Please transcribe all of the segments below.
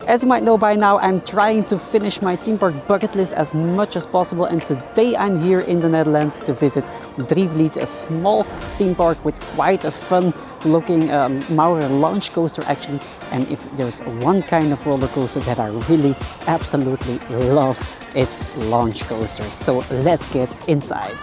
As you might know by now, I'm trying to finish my theme park bucket list as much as possible, and today I'm here in the Netherlands to visit Drievliet, a small theme park with quite a fun looking Maurer launch coaster actually. And if there's one kind of roller coaster that I really absolutely love, it's launch coasters. So let's get inside.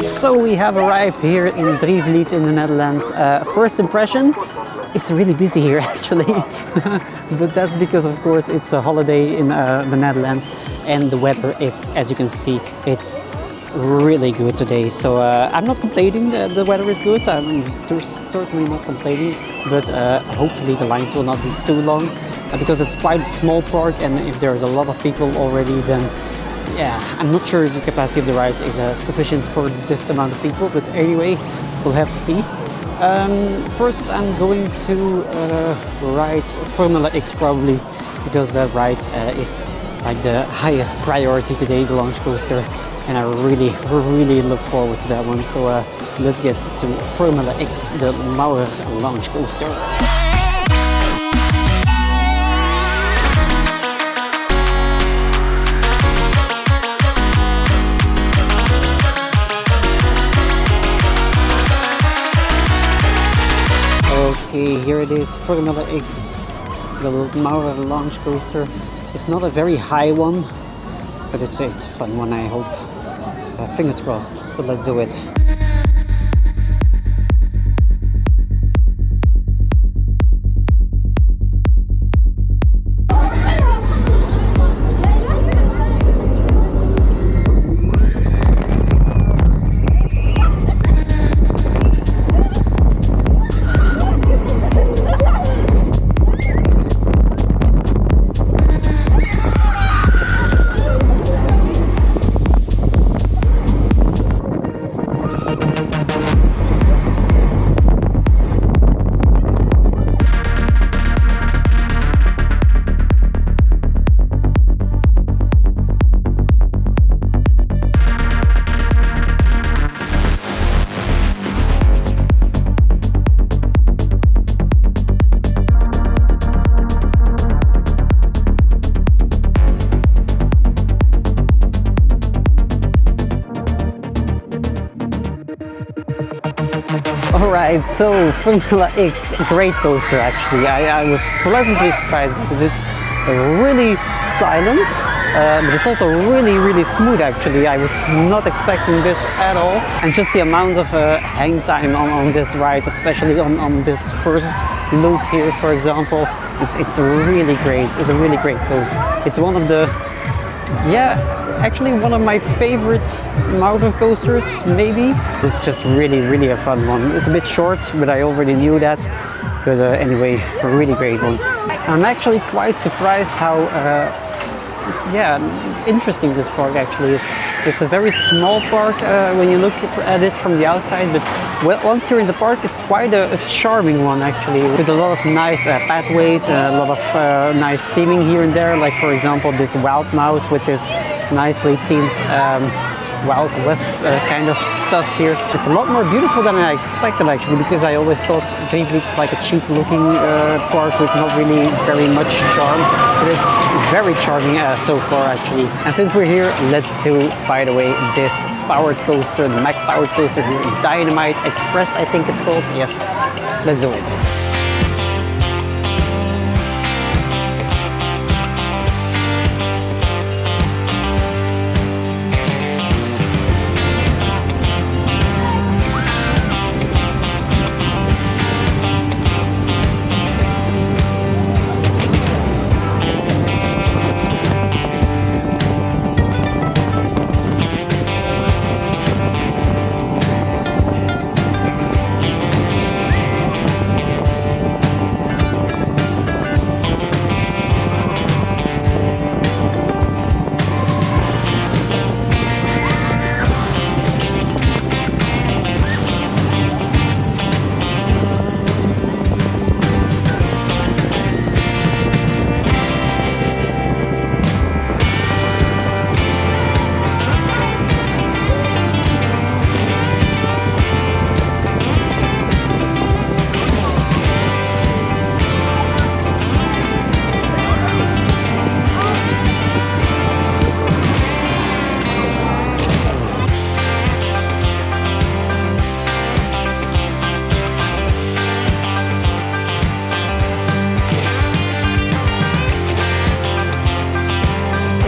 So we have arrived here in Drievliet in the Netherlands. First impression, it's really busy here actually. But that's because of course it's a holiday in the Netherlands and the weather is, as you can see, it's really good today. So I'm not complaining that the weather is good. I'm certainly not complaining, but hopefully the lines will not be too long because it's quite a small park, and if there's a lot of people already, then yeah, I'm not sure if the capacity of the ride is sufficient for this amount of people, but anyway, we'll have to see. First I'm going to ride Formule X probably, because that ride is like the highest priority today, the launch coaster, and I really look forward to that one. So let's get to Formule X, the Maurer launch coaster. Okay, here it is, Formule X, the Maurer launch coaster. It's not a very high one, but it's a fun one, I hope. Fingers crossed, so let's do it. Alright, so Formula X, great coaster actually. I was pleasantly surprised because it's really silent, but it's also really smooth actually. I was not expecting this at all. And just the amount of hang time on this ride, especially on this first loop here, for example, it's really great. It's a really great coaster. It's one of the, actually one of my favorite Maurer coasters, maybe. It's just really a fun one. It's a bit short, but I already knew that. But anyway, a really great one. I'm actually quite surprised how interesting this park actually is. It's a very small park when you look at it from the outside, but once you're in the park, it's quite a charming one actually, with a lot of nice pathways, a lot of nice theming here and there, like for example this wild mouse with this nicely themed Wild West kind of stuff here. It's a lot more beautiful than I expected actually, because I always thought Drievliet is like a cheap looking park with not really very much charm, but it's very charming so far actually. And since we're here, let's do, by the way, this powered coaster, the Mack powered coaster here, Dynamite Express I think it's called. Yes, let's do it.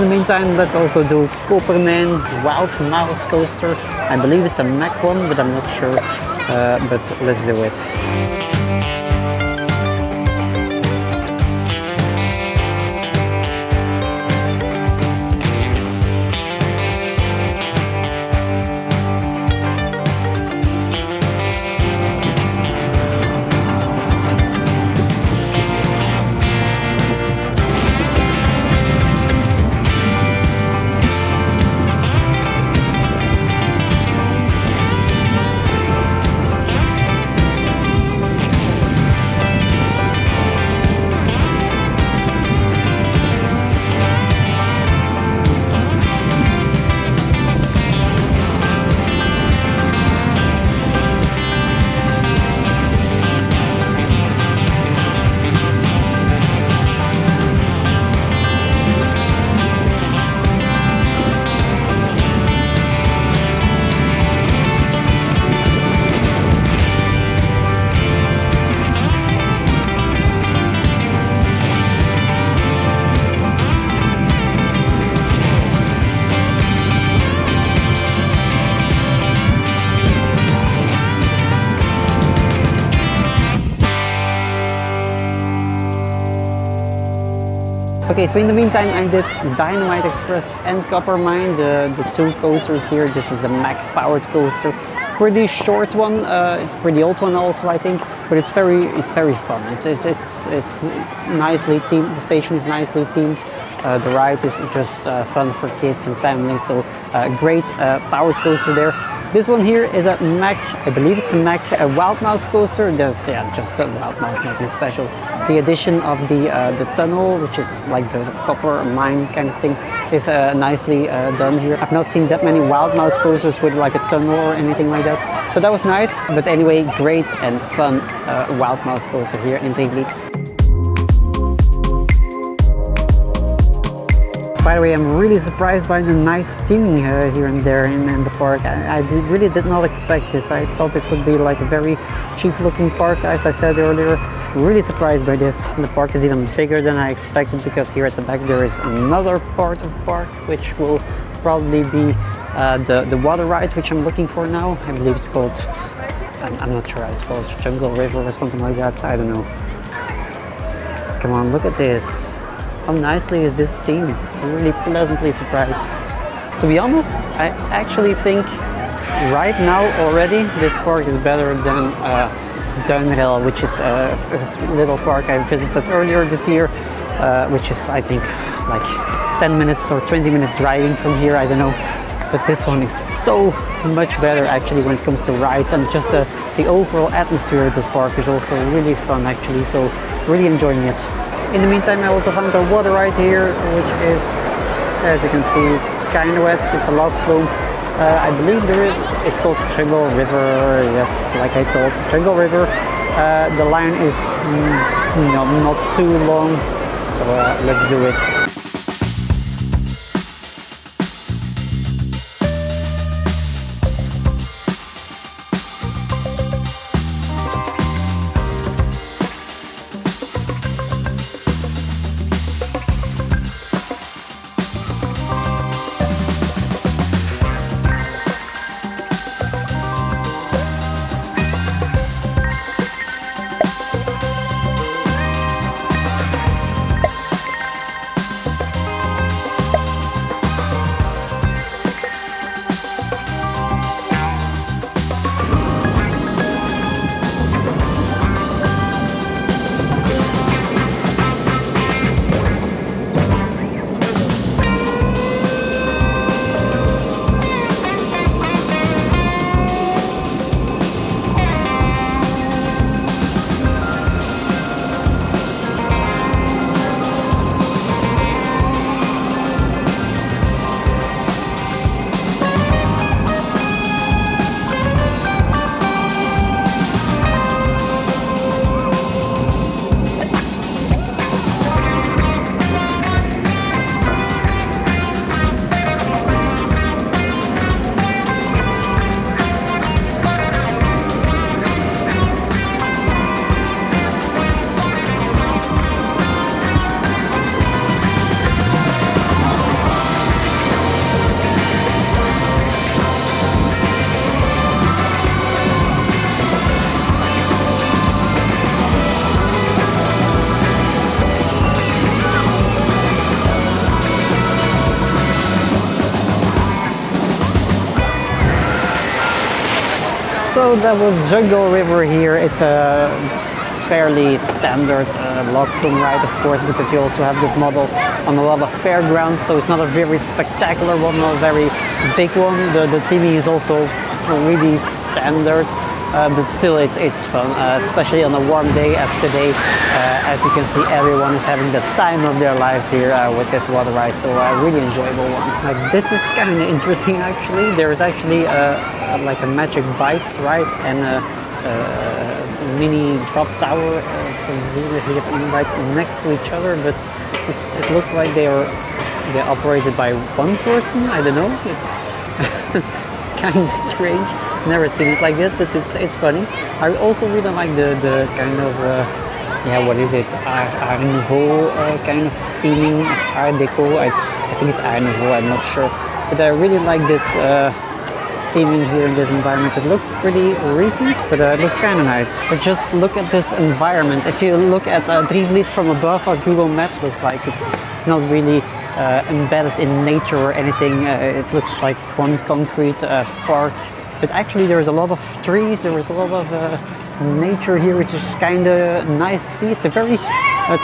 in the meantime, let's also do Kopermijn Wild Mouse Coaster. I believe it's a Mack one, but I'm not sure. But let's do it. Okay, so in the meantime I did Dynamite Express and Kopermijn, the two coasters here. This is a Mack powered coaster. Pretty short one, it's a pretty old one also I think, but it's very fun. It's nicely themed, the station is nicely themed. The ride is just fun for kids and families, so great powered coaster there. This one here is a Mack, I believe it's a Mack Wild Mouse coaster. There's just a Wild Mouse, nothing special. The addition of the tunnel, which is like the copper mine kind of thing, is nicely done here. I've not seen that many Wild Mouse coasters with like a tunnel or anything like that, so that was nice. But anyway, great and fun Wild Mouse coaster here in Drievliet. By the way, I'm really surprised by the nice theming here and there in the park. I really did not expect this. I thought this would be like a very cheap looking park, as I said earlier. Really surprised by this. The park is even bigger than I expected, because here at the back there is another part of the park, which will probably be the water ride, which I'm looking for now. I believe it's called, I'm not sure how it's called, Jungle River or something like that. I don't know. Come on, look at this. How nicely is this themed? I'm really pleasantly surprised. To be honest, I actually think right now already this park is better than Drievliet, which is a little park I visited earlier this year, which is I think like 10 minutes or 20 minutes driving from here, I don't know. But this one is so much better actually when it comes to rides, and just the overall atmosphere of this park is also really fun actually, so really enjoying it. In the meantime, I also found a water ride here, which is, as you can see, kind of wet. It's a log flume. I believe it's called Triangle River. Yes, like I told, Triangle River. The line is not too long, so let's do it. So that was Jungle River here. It's a fairly standard log flume ride, of course, because you also have this model on a lot of fairgrounds, so it's not a very spectacular one, not a very big one. The theming is also really standard, but still it's fun, especially on a warm day as today. As you can see, everyone is having the time of their lives here with this water ride, so a really enjoyable one. Like, this is kind of interesting actually. There is actually like a magic bikes ride and a mini drop tower for zero here right next to each other, but it looks like they're operated by one person. I don't know, it's kind of strange. Never seen it like this, but it's funny. I also really like the kind of yeah, what is it, Art Nouveau kind of theming, Art Deco. I think it's Art Nouveau, I'm not sure, but I really like this theming here in this environment. It looks pretty recent, but it looks kind of nice. But just look at this environment. If you look at Drievliet from above on Google Maps, looks like it's not really embedded in nature or anything. It looks like one concrete park, but actually there's a lot of trees, there is a lot of nature here, which is kind of nice to see. It's a very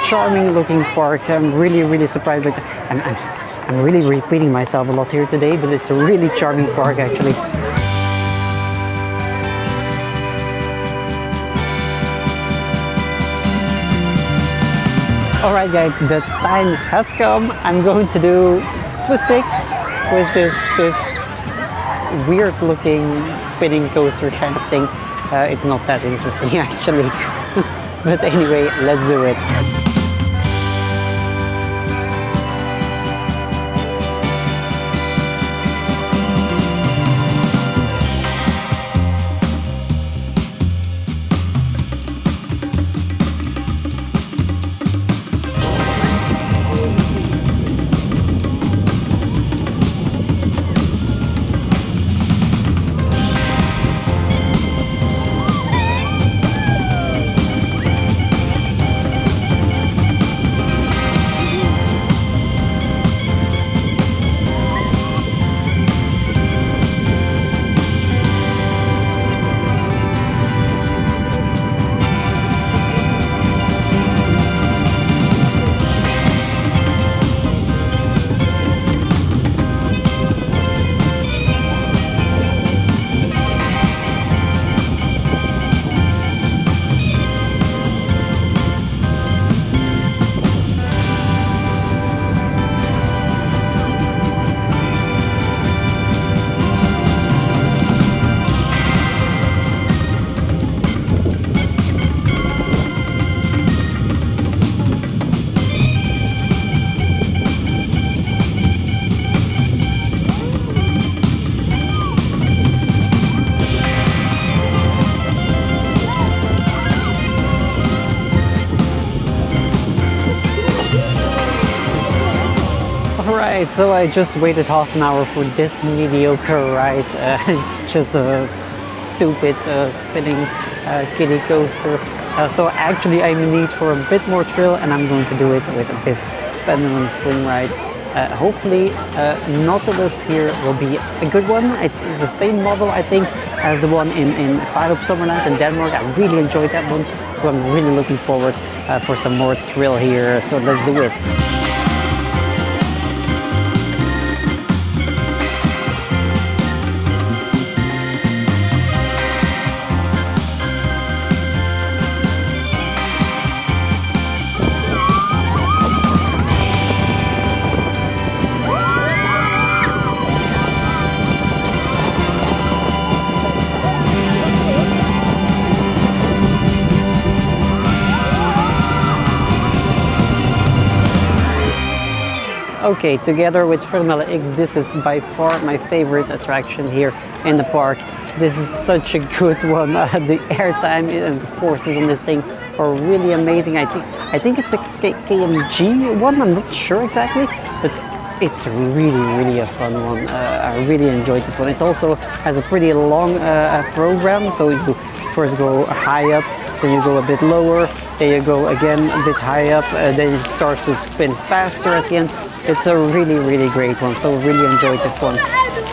charming looking park. I'm really surprised. Like, I'm really repeating myself a lot here today, but it's a really charming park actually. Alright guys, the time has come. I'm going to do Twistrix with this weird looking spinning coaster kind of thing. It's not that interesting actually, but anyway, let's do it. Alright, so I just waited half an hour for this mediocre ride. It's just a stupid spinning kiddie coaster. So actually I'm in need for a bit more thrill, and I'm going to do it with this pendulum swing ride. Hopefully Nautilus here will be a good one. It's the same model I think as the one in Fire Up Summerland in Denmark. I really enjoyed that one, so I'm really looking forward for some more thrill here. So let's do it. Okay, together with Formule X, this is by far my favorite attraction here in the park. This is such a good one. The airtime and the forces on this thing are really amazing. I think it's a KMG one, I'm not sure exactly, but it's really a fun one. I really enjoyed this one. It also has a pretty long program, so you first go high up, then you go a bit lower, then you go again a bit high up, then you start to spin faster at the end. It's a really great one, so really enjoyed this one.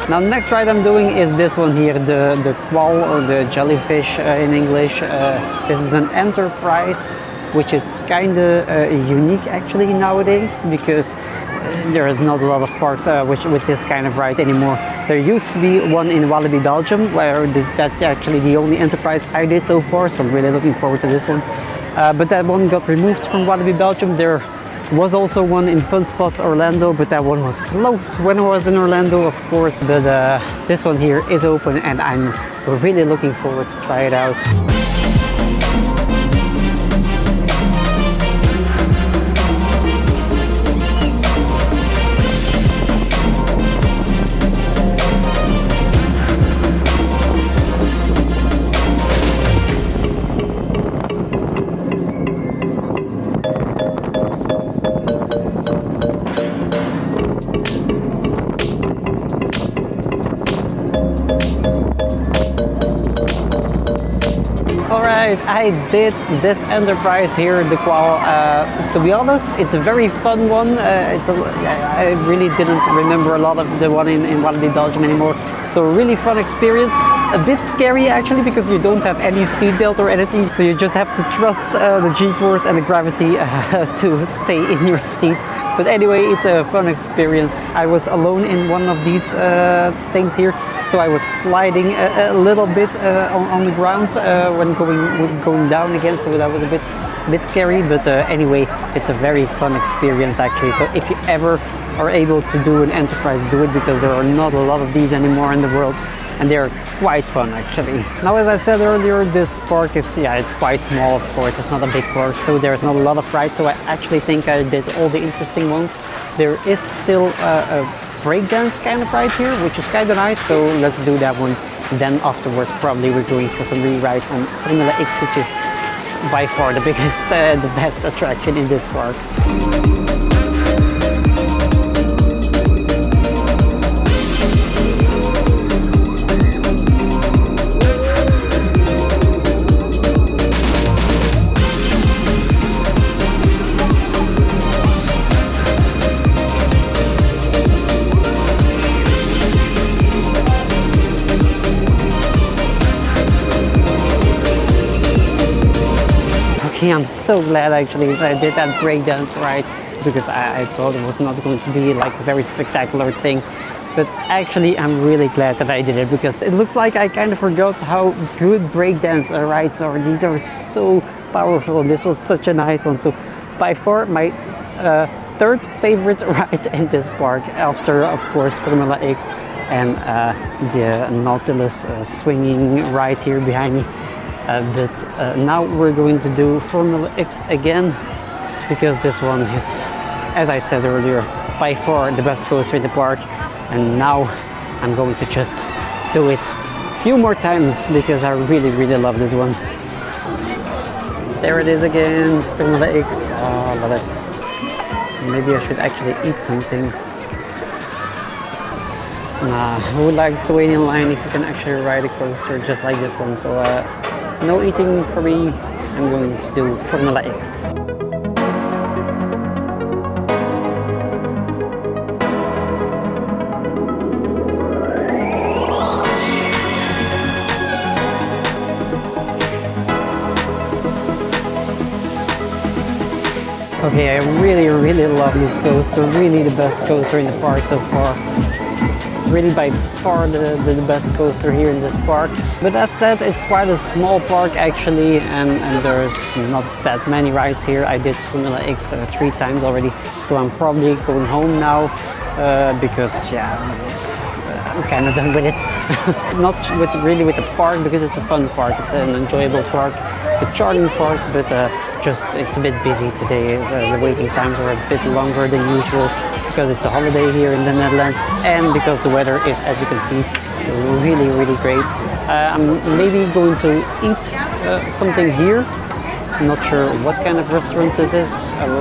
Now the next ride I'm doing is this one here, the Kwal, or the jellyfish in English. This is an enterprise, which is kind of unique actually nowadays, because there is not a lot of parks with this kind of ride anymore. There used to be one in Walibi, Belgium, where that's actually the only enterprise I did so far, so I'm really looking forward to this one. But that one got removed from Walibi, Belgium. There was also one in Fun Spot Orlando, but that one was closed when I was in Orlando, of course. But this one here is open, and I'm really looking forward to try it out. I did this enterprise here, the Kwal. To be honest, it's a very fun one. I really didn't remember a lot of the one in Walibi, Belgium anymore. So a really fun experience. A bit scary actually, because you don't have any seatbelt or anything. So you just have to trust the G-force and the gravity to stay in your seat. But anyway, it's a fun experience. I was alone in one of these things here, so I was sliding a little bit on the ground when going down again. So that was a bit scary. But anyway, it's a very fun experience actually. So if you ever are able to do an enterprise, do it, because there are not a lot of these anymore in the world, and they're quite fun actually. Now, as I said earlier, this park is, it's quite small, of course. It's not a big park, so there's not a lot of rides. So I actually think I did all the interesting ones. There is still a breakdance kind of ride here, which is kind of nice. So let's do that one. Then afterwards, probably we're going for some re-rides on Formule X, which is by far the biggest, the best attraction in this park. I'm so glad actually I did that breakdance ride, because I thought it was not going to be like a very spectacular thing. But actually I'm really glad that I did it, because it looks like I kind of forgot how good breakdance rides are. These are so powerful, and this was such a nice one. So by far my third favorite ride in this park, after of course Formula X and the Nautilus swinging ride here behind me. But now we're going to do Formula X again, because this one is, as I said earlier, by far the best coaster in the park. And now I'm going to just do it a few more times, because I really, really love this one. There it is again, Formula X. Oh, I love it. Maybe I should actually eat something. Nah, who likes to wait in line if you can actually ride a coaster just like this one? So no eating for me. I'm going to do Formula X. Okay, I really, really love this coaster. Really the best coaster in the park so far. Really by far the best coaster here in this park. But as said, it's quite a small park actually, and there's not that many rides here. I did Formula X 3 times already, so I'm probably going home now, because I'm kind of done with it. Not really with the park, because it's a fun park, it's an enjoyable park, it's a charming park, but just it's a bit busy today. The waiting times are a bit longer than usual, because it's a holiday here in the Netherlands, and because the weather is, as you can see, really, really great. I'm maybe going to eat something here. I'm not sure what kind of restaurant this is.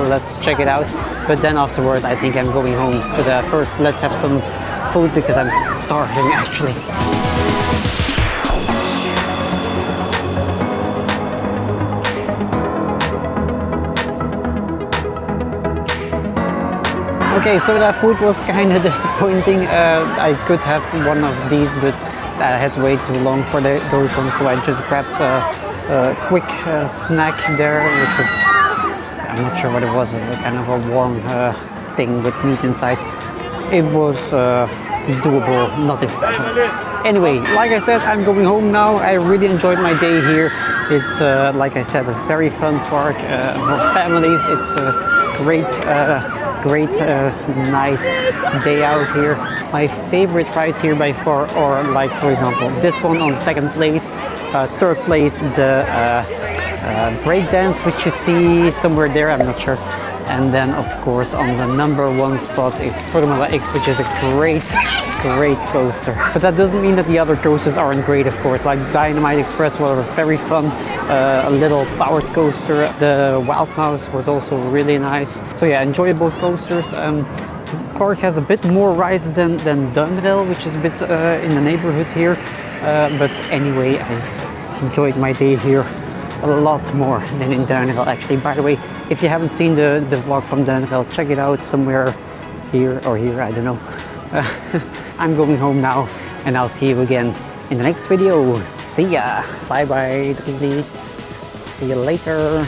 Let's check it out. But then afterwards, I think I'm going home. But first, let's have some food, because I'm starving actually. Okay, so that food was kind of disappointing. I could have one of these, but I had to wait too long for those ones, so I just grabbed a quick snack there, which was, I'm not sure what it was, kind of a warm thing with meat inside. It was doable, nothing special. Anyway, like I said, I'm going home now. I really enjoyed my day here. It's, like I said, a very fun park for families. It's a great nice day out here. My favorite rides here by far are, like, for example, this one on second place, third place, the Breakdance, which you see somewhere there, I'm not sure. And then, of course, on the number one spot is Formule X, which is a great coaster. But that doesn't mean that the other coasters aren't great, of course. Like Dynamite Express was very fun, a little powered coaster. The Wild Mouse was also really nice. So yeah, enjoyable coasters. The park has a bit more rides than Duinrell, which is a bit in the neighborhood here. But anyway, I enjoyed my day here a lot more than in Duinrell, actually. By the way, if you haven't seen the vlog from Duinrell, check it out somewhere here or here, I don't know. I'm going home now, and I'll see you again in the next video. See ya! Bye bye, Drievliet. See you later.